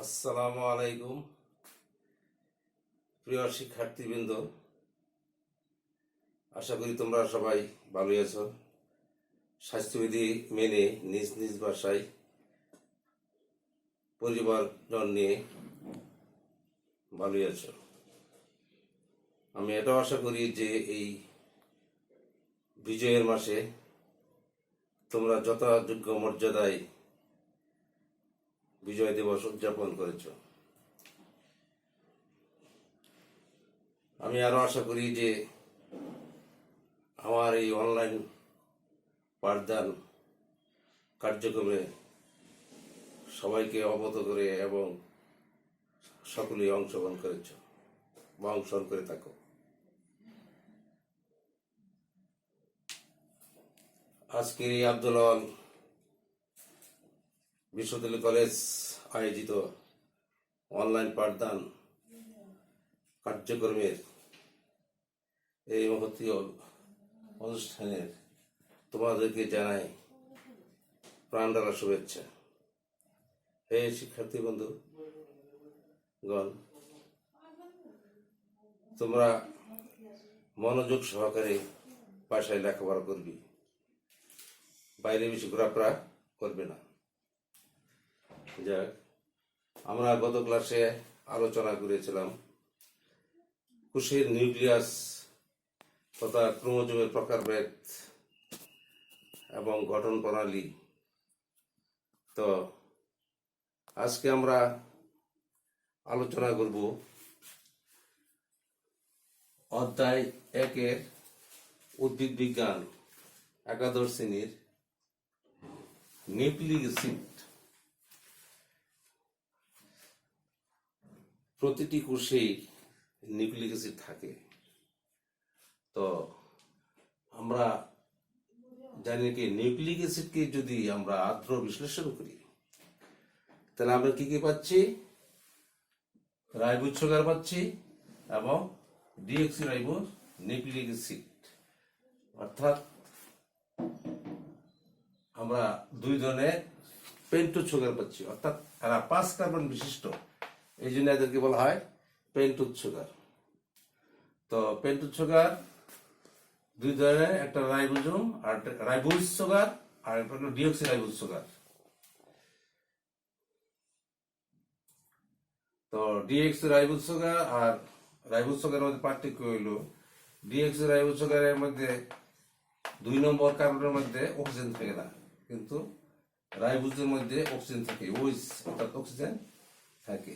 আসসালামু আলাইকুম প্রিয় শিক্ষার্থীবৃন্দ, আশা করি তোমরা সবাই ভালোই আছো। স্বাস্থ্যবিধি মেনে নিজ নিজ বাসায় পরিবারজন নিয়ে ভালোই আছো। আমি এটাও আশা করি যে এই বিজয়ের মাসে তোমরা যথাযোগ্য মর্যাদায় বিজয় দিবস উদযাপন করেছ। আমি আরো আশা করি যে আমার এই অনলাইন পাঠদান কার্যক্রমে সবাইকে অবগত করে এবং সকলেই অংশগ্রহণ করেছ বা অংশগ্রহণ করে থাকো। আজকের এই আব্দুল আওয়াল বিশ্ববিদ্যালয় কলেজ আয়োজিত অনলাইন পাঠদান কার্যক্রমের এই মহতীয় অনুষ্ঠানের তোমাদেরকে জানাই প্রাণঢালা শুভেচ্ছা। হে শিক্ষার্থী বন্ধুগণ, তোমরা মনোযোগ সহকারে বাসায় লেখাপড়া করবি, বাইরে বেশি ঘোরাফেরা করবে না। যাক, আমরা গত ক্লাসে আলোচনা করেছিলাম কোষের নিউক্লিয়াস তথা ক্রোমোজোমের প্রকারভেদ এবং গঠন প্রণালী। তো আজকে আমরা আলোচনা করব অধ্যায় 1-এর উদ্ভিদ বিজ্ঞান একাদশ শ্রেণীর নিউক্লিক অ্যাসিড। প্রতিটি কোষেই নিউক্লিক অ্যাসিড থাকে। তো আমরা জানি কি নিউক্লিক অ্যাসিডকে যদি আমরা আদ্র বিশ্লেষণ করি তাহলে আমরা কি কি পাচ্ছি? রাইবোজ সুগার পাচ্ছি এবং ডিঅক্সিরাইবোজ নিউক্লিক অ্যাসিড, অর্থাৎ আমরা দুই ধরনের পেন্টোজ সুগার পাচ্ছি, অর্থাৎ এরা 5 কার্বন বিশিষ্ট, এই জন্য এদেরকে বলা হয় পেন্টোজ সুগার। তো পেন্টোজ সুগার দুই ধরনের, একটা রাইবোজোম আর রাইবোজ সুগার আর একটা হলো ডিঅক্সিরাইবোজ সুগার। তো ডিঅক্সিরাইবোজ সুগার আর রাইবোজ সুগারের মধ্যে পার্থক্য হইল ডিঅক্সিরাইবোজ সুগারের মধ্যে 2 নম্বর কার্বনের মধ্যে অক্সিজেন থাকে না, কিন্তু রাইবোজের মধ্যে অক্সিজেন থাকে, ওইস অর্থাৎ অক্সিজেন থাকে।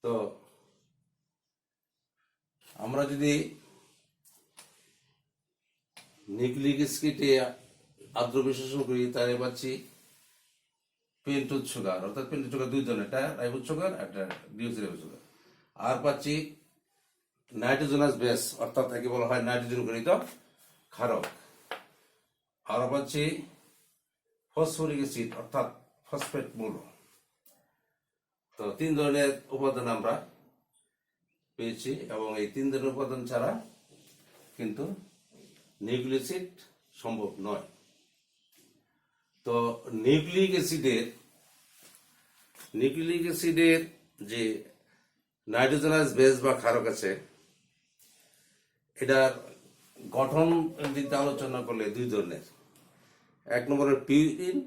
তো আমরা যদি নিউক্লিক অ্যাসিডে আদ্র বিশ্লেষণ করি তাহলে পাচ্ছি পেন্টোজ সুগার, অর্থাৎ পেন্টোজ সুগার দুই ধরনের, একটা রাইবোজ সুগার একটা ডিঅক্সিরাইবোজ সুগার। আর পাচ্ছি নাইট্রোজেনাস বেস, অর্থাৎ একে বলা হয় নাইট্রোজেন গঠিত ক্ষারক। আরো পাচ্ছি ফসফরিক অ্যাসিড, অর্থাৎ ফসফেট মৌল। তো 3 ধরনের উপাদান আমরা পেয়েছি এবং এই 3 ধরনের উপাদান ছাড়া কিন্তু নিউক্লিক অ্যাসিড সম্ভব নয়। তো নিউক্লিক অ্যাসিডের যে নাইট্রোজেনাস বেস বা ক্ষারক আছে, এটার গঠন দিতে আলোচনা করলে 2 ধরনের। 1 নম্বরের পিউরিন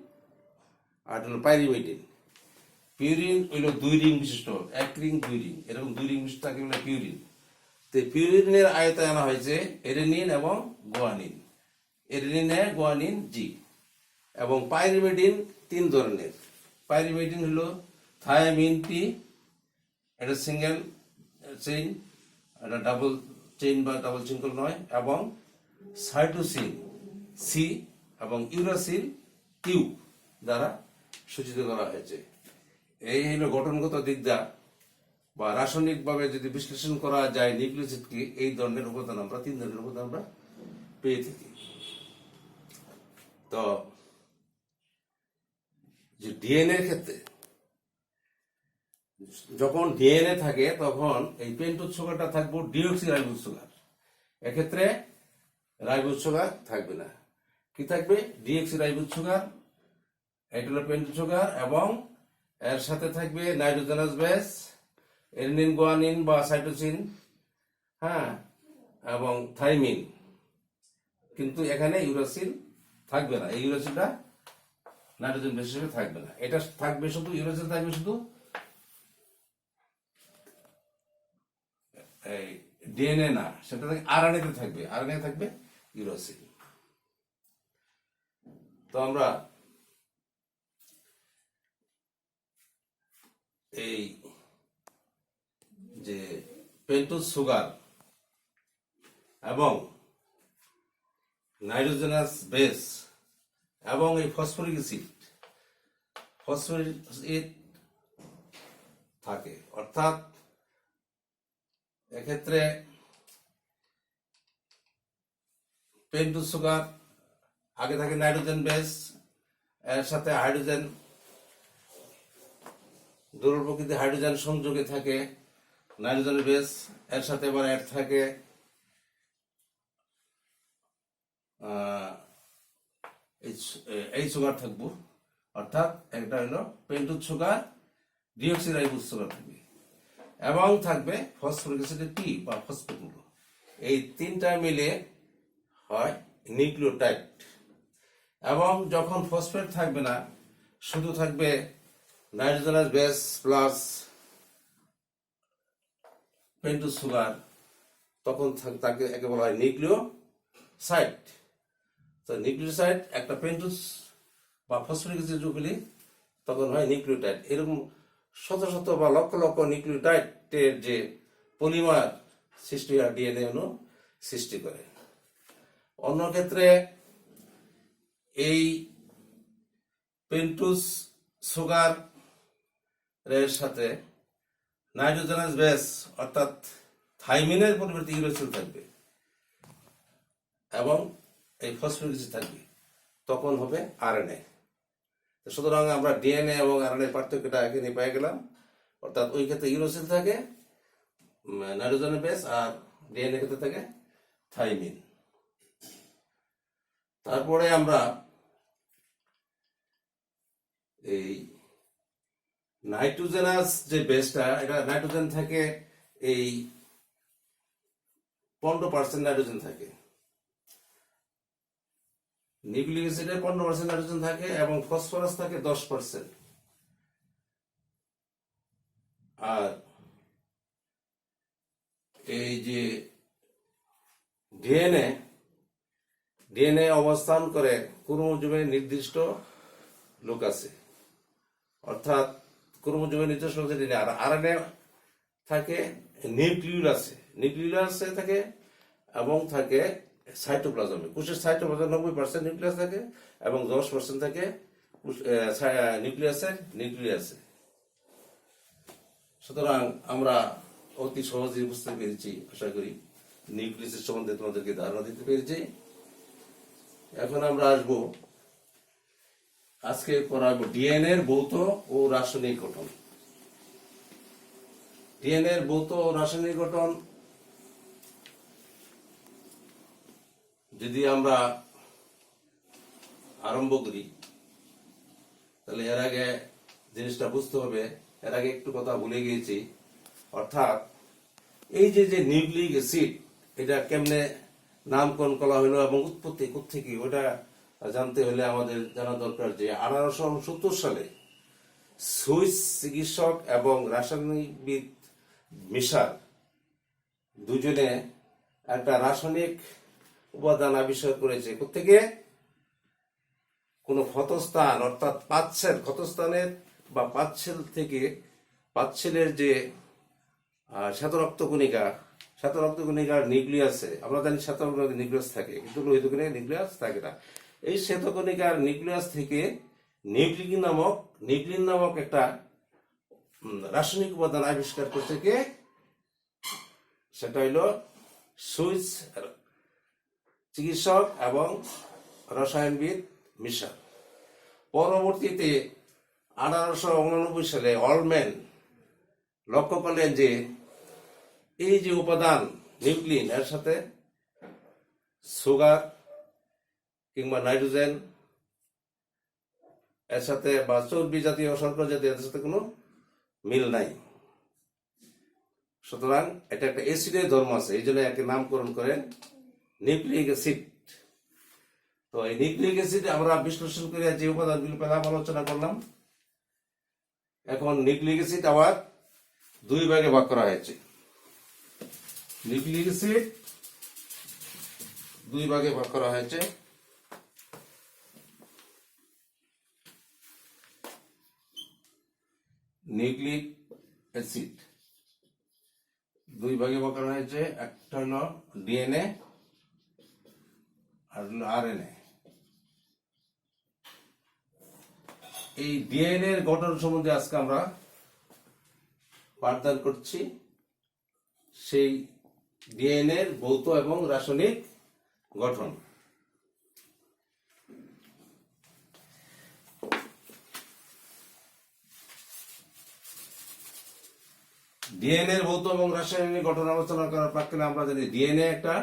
আর হলো পাইরিমিডিন। পিউরিন হইল 2 রিং বিশিষ্ট, 1 রিং 2 রিং, এরকম 2 রিং বিশিষ্ট থাকে বলে পিউরিন। তো পিউরিনের আয়তায় আনা হয়েছে এডেনিন এবং গুয়ানিন, এডেনিন এ গুয়ানিন জি। এবং পাইরিমিডিন 3 ধরনের। পাইরিমিডিন হলো থায়ামিন পি, এটা সিঙ্গেল চেইন, এটা ডাবল চেইন বা ডাবল সিঙ্গেল নয়, এবং সাইটোসিন সি এবং ইউরাসিল কিউ দ্বারা সূচিত করা হয়েছে। এই হলো গঠনগত দিকটা বা রাসায়নিকভাবে যদি বিশ্লেষণ করা যায় নিউক্লিক অ্যাসিডকে, এই ধরনের উপাদান আমরা 3 ধরনের উপাদান আমরা পেয়ে থাকি। তো যে ডিএনএর ক্ষেত্রে যখন ডিএনএ থাকে তখন এই পেন্টোজ সুগারটা থাকবে ডিঅক্সিরাইবোজ সুগার, এক্ষেত্রে রাইবোজ সুগার থাকবে না। কি থাকবে? ডিঅক্সিরাইবোজ সুগার এটা হলো পেন্টোজ সুগার, এবং এর সাথে থাকবে নাইট্রোজেনাস বেস, এরনিন, গুয়ানিন বা সাইটোসিন, হ্যাঁ, এবং থাইমিন। কিন্তু এখানে ইউরাসিল থাকবে না, এই ইউরাসিলটা নাইট্রোজেন বেস হিসেবে থাকবে না। এটা থাকবে শুধু, ইউরাসিল থাকবে শুধু এই ডিএনএ না, সেটা আরএনএ তে থাকবে, আরএনএ থাকবে ইউরাসিল। তো আমরা এই যে পেন্টোজ সুগার এবং নাইট্রোজেনাস বেস এবং এই ফসফরিক অ্যাসিড থাকে, অর্থাৎ এক্ষেত্রে পেন্টোজ সুগার আগে থাকে নাইট্রোজেন বেস, এর সাথে হাইড্রোজেন, দুর্বল প্রকৃতির হাইড্রোজেন সংযোগে থাকে নাইট্রোজেন বেস, এর সাথে আবার অ্যাড থাকে এই সুগার থাকবো, অর্থাৎ একটা হলো পেন্টোজ সুগার, ডিঅক্সিরাইবোজ সুগার থাকবে, এবং থাকবে ফসফরিক অ্যাসিডের টি বা ফসফেট মূলক। এই তিনটা মিলে হয় নিউক্লিওটাইড। এবং যখন ফসফেট থাকবে না, শুধু থাকবে nitrogenous base plus pentose sugar, তখন তাকে একে বলা হয় নিউক্লিওসাইড। তো নিউক্লিওসাইড একটা পেন্টোজ বা ফসফরিক অ্যাসিড যোগ হলে তখন হয় নিউক্লিওটাইড। এরকম শত শত বা লক্ষ লক্ষ নিউক্লিওটাইডের যে পলিমার সৃষ্টি হয়, ডিএনএ অণু সৃষ্টি করে। অন্য ক্ষেত্রে এই পেন্টোজ সুগার এর সাথে নাইট্রোজেনাস বেস অর্থাৎ থাইমিনের পরিবর্তে ইউরাসিল থাকবে এবং এই ফসফরিক অ্যাসিড থাকবে, তখন হবে আরএনএ। সুতরাং আমরা ডিএনএ এবং আরএনএ পার্থক্যটা এখানে পেয়ে গেলাম, অর্থাৎ ওই ক্ষেত্রে ইউরাসিল থাকে নাইট্রোজেনাস বেস, আর ডিএনএ ক্ষেত্রে থাকে থাইমিন। তারপরে আমরা এই নাইট্রোজেনাস যে বেসটা, এটা নাইট্রোজেন থাকে এই 15% নাইট্রোজেন থাকে, নিউক্লিক অ্যাসিডে 15% নাইট্রোজেন থাকে, এবং ফসফরাস থাকে 10%। আর এই যে ডিএনএ অবস্থান করে ক্রোমোজোমে নির্দিষ্ট লোক আছে, অর্থাৎ ক্রোমোজোমে নির্দিষ্ট লোক আছে। আর আরএনএ থাকে নিউক্লিয়াসে থাকে, এবং থাকে সাইটোপ্লাজমে। কোষের সাইটোপ্লাজম 90% নিউক্লিয়াস থাকে, এবং 10% থাকে নিউক্লিয়াসে। সুতরাং আমরা অতি সহজেই বুঝতে পেরেছি, আশা করি নিউক্লিয়াসের সম্বন্ধে তোমাদেরকে ধারণা দিতে পেরেছি। এখন আমরা আসবো, আজকে পড়াবো ডিএনএ এর ভৌত ও রাসায়নিক গঠন। ডিএনএ এর ভৌত ও রাসায়নিক গঠন যদি আমরা আরম্ভ করি, তাহলে এর আগে জিনিসটা বুঝতে হবে। এর আগে একটু কথা ভুলে গিয়েছি, অর্থাৎ এই যে নিউক্লিক অ্যাসিড, এটা কেমনে নামকরণ করা হলো এবং উৎপত্তি কোত্থেকে, ওটা জানতে হলে আমাদের জানা দরকার যে 1869 সালে সুইস চিকিৎসক এবং রাসায়নিকবিদ মিশার দুজনে একটা রাসায়নিক উপাদান আবিষ্কার করেছে। কোত্থেকে? কোন ক্ষতস্থান, অর্থাৎ ক্ষতস্থানের বা পাচ্ছেলের যে শ্বেতরক্তকণিকার নিউক্লিয়াসে, আমরা জানি শ্বেতকণিকার নিউক্লিয়াস থাকে, কিন্তু লোহিত কণিকার নিউক্লিয়াস থাকে না। এই শ্বেতকণিকার নিউক্লিয়াস থেকে নিউক্লিন নামক একটা রাসায়নিক উপাদান আবিষ্কার করছে কে? সেটা হইল সুইস চিকিৎসক এবং রসায়নবিদ মিশার। পরবর্তীতে 1889 সালে অলম্যান লক্ষ্য করলেন যে এই যে উপাদান নিউক্লিন, এর সাথে সুগার কিংবা নাইট্রোজেন এর সাথে বা চর্বি জাতীয় শর্করা জাতীয় এর সাথে কোনো মিল নাই। সুতরাং এটা একটা অ্যাসিডের ধর্ম আছে, এই জন্য একে নামকরণ করেন নিউক্লিক অ্যাসিড। তো এই নিউক্লিক অ্যাসিড আমরা বিশ্লেষণ করে যে উপাদানগুলো পেলাম আলোচনা করলাম। এখন নিউক্লিক অ্যাসিড আবার দুই ভাগে ভাগ করা হয়েছে। নিউক্লিক অ্যাসিড দুই ভাগে ভাগ করা হয়েছে। নিউক্লিক অ্যাসিড দুই ভাগে ভাগ করা হয়েছে, একটা হলো ডিএনএ আর হলো আরএনএ। এই ডিএনএ এর গঠন সম্বন্ধে আজকে আমরা পাঠদান করছি। সেই ডিএনএ এর ভৌত এবং রাসায়নিক গঠন। ডিএনএ এর ভৌত এবং রাসায়নিক গঠন আলোচনা করার প্রাক্কালে আমরা জানি ডিএনএ একটা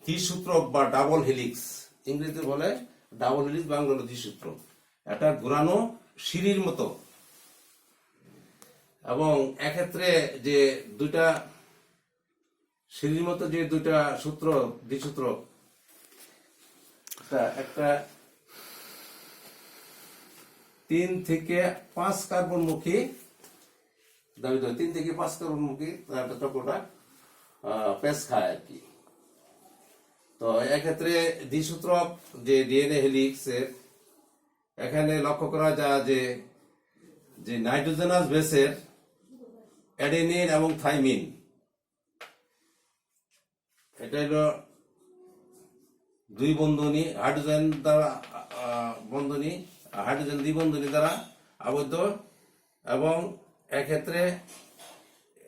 দ্বিসূত্রক বা ডাবল হেলিক্স, ইংরেজিতে বলে ডাবল হেলিক্স, বাংলা হলো দ্বিসূত্র। একটা ঘোরানো সিঁড়ির মতো, এবং এক্ষেত্রে যে দুইটা সিঁড়ির মতো যে দুইটা সূত্র দ্বিসূত্র, একটা 3 থেকে 5 কার্বনমুখী দাবি 3 থেকে 5 কার্বনমুখী একটা চক্রটা পেস খায় আর কি। তো এক্ষেত্রে দ্বিসূত্রক যে ডিএনএ হেলিক্স এর এখানে লক্ষ্য করা যায় যে নাইট্রোজেনাস বেসের অ্যাডেনিন এবং থাইমিন, এটা হলো দুই বন্ধনী হাইড্রোজেন দ্বারা বন্ধনী, হাইড্রোজেন দ্বিবন্ধনী দ্বারা আবদ্ধ, এবং এক্ষেত্রে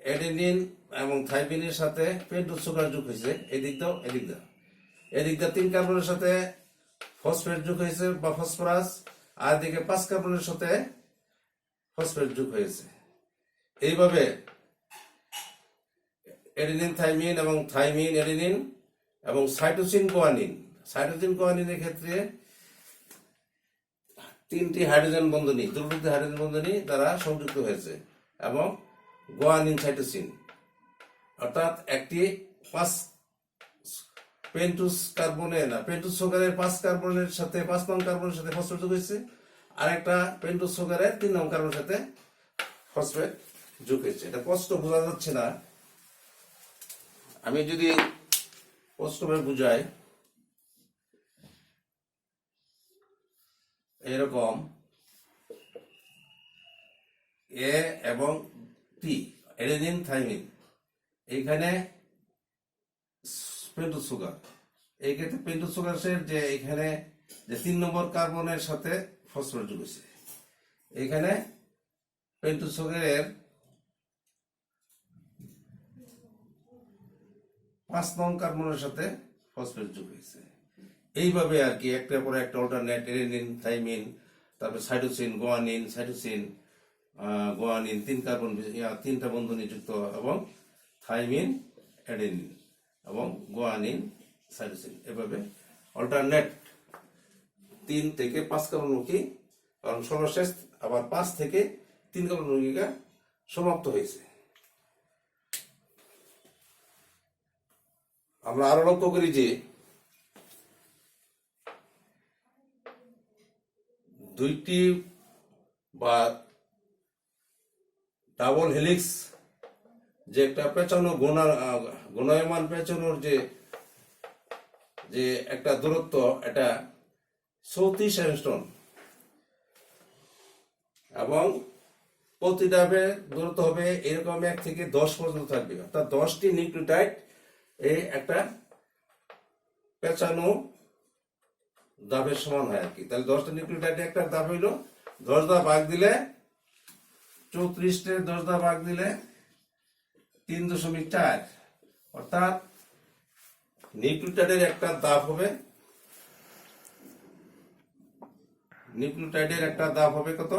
অ্যাডেনিন এবং থাইমিনের সাথে পেন্টোজ সুগার যোগ হয়েছে। এদিক দাও এদিক দাও, এদিক দাও 3 কার্বনের সাথে ফসফেট যোগ হয়েছে বা ফসফরাস, আর এদিকে 5 কার্বনের সাথে ফসফেট যোগ হয়েছে। এইভাবে অ্যাডেনিন থাইমিন এবং থাইমিন অ্যাডেনিন এবং সাইটোসিন গুয়ানিন, সাইটোসিন গুয়ানিনের ক্ষেত্রে 3টি হাইড্রোজেন বন্ধনী, ধ্রুবক হাইড্রোজেন বন্ধনী দ্বারা সংযুক্ত হয়েছে, এবং গুয়ানিন সাইটোসিন অর্থাৎ একটি 5 পেন্টোজ কার্বনের না পেন্টোজ সুগারের 5 কার্বনের সাথে 5 নং কার্বনের সাথে ফসফেট যোগ হয়েছে, আর একটা পেন্টোজ সুগারের 3 নং কার্বনের সাথে ফসফেট যোগ হয়েছে। এটা স্পষ্ট বোঝা যাচ্ছে না, আমি যদি স্পষ্টভাবে বুঝাই, এরকম এ এবং টি অ্যাডেনিন থাইমিন, এইখানে পেন্টোজ সুগার, এই ক্ষেত্রে পেন্টোজ সুগারের যে এখানে যে 3 নম্বর কার্বনের সাথে ফসফেট যোগ হয়েছে, এখানে পেন্টোজ সুগারের 5 নং কার্বনের সাথে ফসফেট যোগ হয়েছে। এইভাবে আর কি একটার পর একটা অল্টারনেট অ্যাডেনিন থাইমিন, তারপর cytosine guanine, cytosine guanine 3 carbon 3টা বন্ধনী যুক্ত, এবং থাইমিন অ্যাডেনিন এবং গুয়ানিন সাইটোসিন, এভাবে অল্টারনেট 3 থেকে 5 কার্বনমুখী, কারণ সর্বশেষ আবার 5 থেকে 3 কার্বনমুখীটা সমাপ্ত হয়েছে। আমরা আরো লক্ষ্য করি যে দুইটি বা ডাবল হেলিক্স যে একটা পেঁচানো ঘূর্ণায়মান পেঁচানোর যে একটা দূরত্ব, এটা 34 অ্যাংস্ট্রম, এবং প্রতিটা দূরত্ব হবে এরকম 1 থেকে 10 পর্যন্ত থাকবে, অর্থাৎ 10টি নিউক্লিওটাইড এই একটা পেঁচানো ধাপের সমান হয় আর কি। তাহলে 10টা নিউক্লিওটাইড একটা ধাপ হইল, 10 ধাপ ভাগ দিলে 34 10 ধাপ ভাগ দিলে 3.4, অর্থাৎ নিউক্লিওটাইডের একটা ধাপ হবে, নিউক্লিওটাইডের একটা ধাপ হবে কত?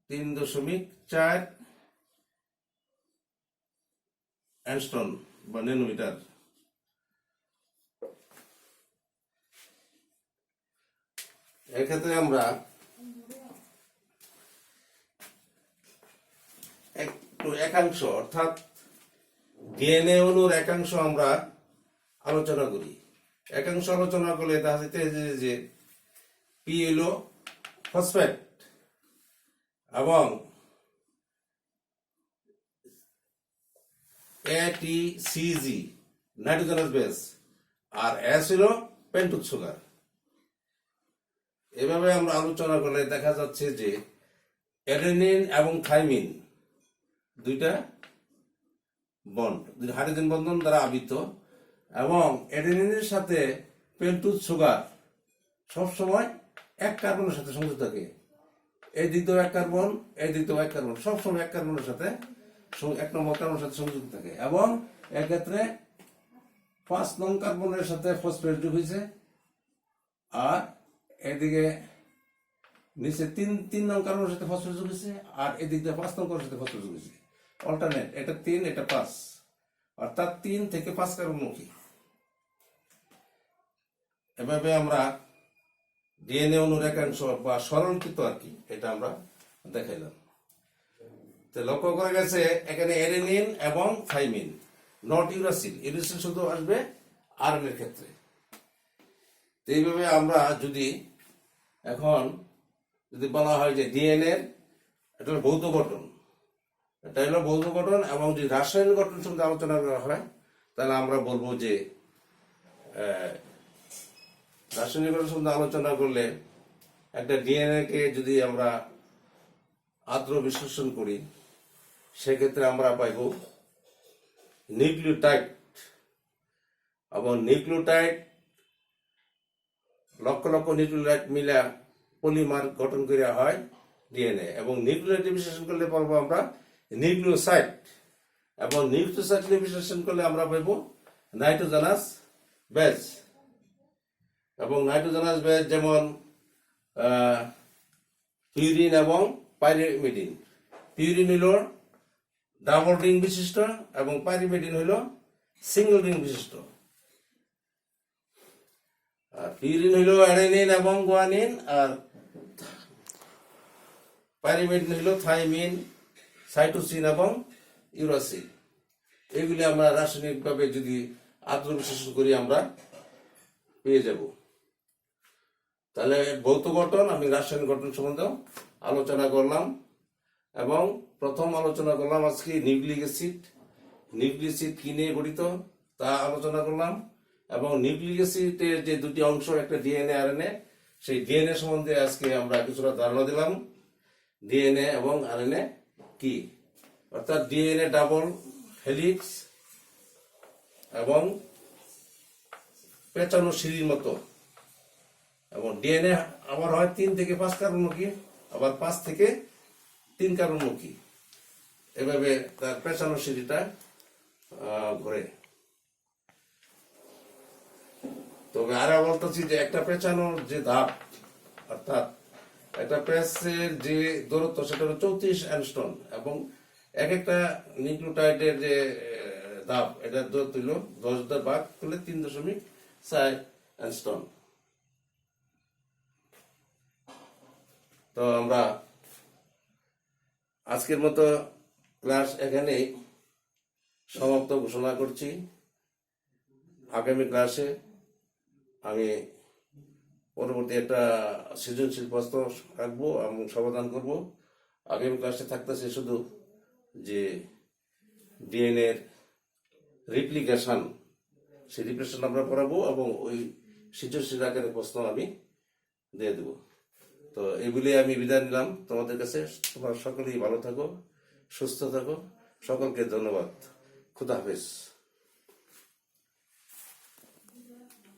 3.4 অ্যাংস্ট্রম বা ন্যানোমিটার। এক্ষেত্রে আমরা একটু একাংশ অর্থাৎ ডিএনএ অণুর একাংশ আমরা আলোচনা করি। একাংশ আলোচনা করলে দেখা যাচ্ছে যে পি হলো ফসফেট এবং ATCG নাইট্রোজেনাস বেস আর এস হলো পেন্টোজ সুগার। এভাবে আমরা আলোচনা করলে দেখা যাচ্ছে যে অ্যাডেনিন এবং থাইমিন দুইটা বন্ড, দুইটা হাইড্রোজেন বন্ধন দ্বারা আবৃত এবং অ্যাডেনিনের সাথে পেন্টোজ সুগার সবসময় এক কার্বনের সাথে সংযুক্ত থাকে। এই দিকেও এক কার্বন, এই দিকেও এক কার্বন, সবসময় এক কার্বনের সাথে এক নম্বর কার্বনের সাথে সংযুক্ত থাকে এবং এক্ষেত্রে 5 নং কার্বনের সাথে ফসফেট যোগ হয়েছে আর এদিকে নিচে 3 নং কার্বনের সাথে ফসফেট যোগ হয়েছে আর এদিক দিয়ে 5 নং কার্বনের সাথে ফসফেট যোগ হয়েছে। অল্টারনেট, এটা 3 এটা 5, অর্থাৎ 3 থেকে 5 কার্বনমুখী। এভাবে আমরা ডিএনএ অণুর একাংশ বা সরলীকৃত আর কি এটা আমরা দেখাইলাম। তো লক্ষ্য করা গেছে এখানে অ্যাডেনিন এবং থাইমিন, নট ইউরাসিল। ইউরাসিল শুধু আসবে আরএনএ এর ক্ষেত্রে। তো এইভাবে আমরা যদি এখন যদি বলা হয় যে ডিএনএ এটা হলো ভৌত গঠন, এটা হলো ভৌত গঠন এবং যদি রাসায়নিক গঠন সম্বন্ধে আলোচনা করা হয় তাহলে আমরা বলবো যে রাসায়নিক গঠন সম্বন্ধে আলোচনা করলে একটা ডিএনএ কে যদি আমরা আদ্র বিশ্লেষণ করি সেক্ষেত্রে আমরা পাইব নিউক্লিওটাইড এবং নিউক্লিওটাইড লক্ষ লক্ষ নিউক্লিওটাইড মিলা পলিমার গঠন করা হয় ডিএনএ এবং নিউক্লিওটাইড বিশ্লেষণ করলে পাবো আমরা নিউক্লিওসাইড এবং নিউক্লিওসাইড বিশ্লেষণ করলে আমরা পাইব নাইট্রোজেনাস বেস এবং নাইট্রোজেনাস বেস যেমন পিউরিন এবং পাইরিমিডিন। পিউরিন হইল ডাবল রিং বিশিষ্ট এবং পাইরিমিডিন হইল সিঙ্গেল রিং বিশিষ্ট। আর পিউরিন হইল অ্যাডেনিন এবং গুয়ানিন আর পাইরিমিডিন হইল থাইমিন, সাইটোসিন এবং ইউরাসিল। এগুলি আমরা রাসায়নিকভাবে যদি আদ্র বিশ্লেষণ করি আমরা পেয়ে যাব। তাহলে ভৌত গঠন আমি রাসায়নিক গঠন সম্বন্ধে আলোচনা করলাম এবং প্রথম আলোচনা করলাম আজকে নিউক্লিক অ্যাসিড। নিউক্লিক অ্যাসিড কি নিয়ে গঠিত তা আলোচনা করলাম এবং নিউক্লিক অ্যাসিডের যে দুটি অংশ একটা ডিএনএ আরএনএ, সেই ডিএনএ সম্বন্ধে আজকে আমরা কিছুটা ধারণা দিলাম। ডিএনএ এবং আরএনএ কি, অর্থাৎ ডিএনএ ডাবল হেলিক্স এবং পেঁচানো সিঁড়ির মতো এবং ডিএনএ আবার হয় 3 থেকে 5 কার্বনমুখী, আবার 5 থেকে 3 কার্বনমুখী। এভাবে তার পেঁচানো সিঁড়িটা ঘোরে। তবে আরো বলতেছি যে একটা পেঁচানোর যে ধাপ অর্থাৎ একটা প্রেসের যে দূরত্ব সেটা হলো 34 অ্যাংস্ট্রম এবং এক একটা নিউক্লিওটাইডের যে ধাপ এটার দূরত্ব হলো 10 ভাগ করলে 3.4 অ্যাংস্ট্রম। তো আমরা আজকের মতো ক্লাস এখানে সমাপ্ত ঘোষণা করছি। আগামী ক্লাসে আমি পরবর্তী একটা সৃজনশীল প্রশ্ন রাখবো এবং সমাধান করব। আগামী ক্লাসে থাকতেছে শুধু যে ডিএনএ এর রিপ্লিকেশন, সেই রিপ্লিকেশন আমরা পড়াবো এবং ওই সৃজনশীল আকারের প্রশ্ন আমি দিয়ে দেবো। তো এগুলি আমি বিদায় নিলাম তোমাদের কাছে। তোমরা সকলেই ভালো থাকো, সুস্থ থাকো। সকলকে ধন্যবাদ। খুদা হাফেজ।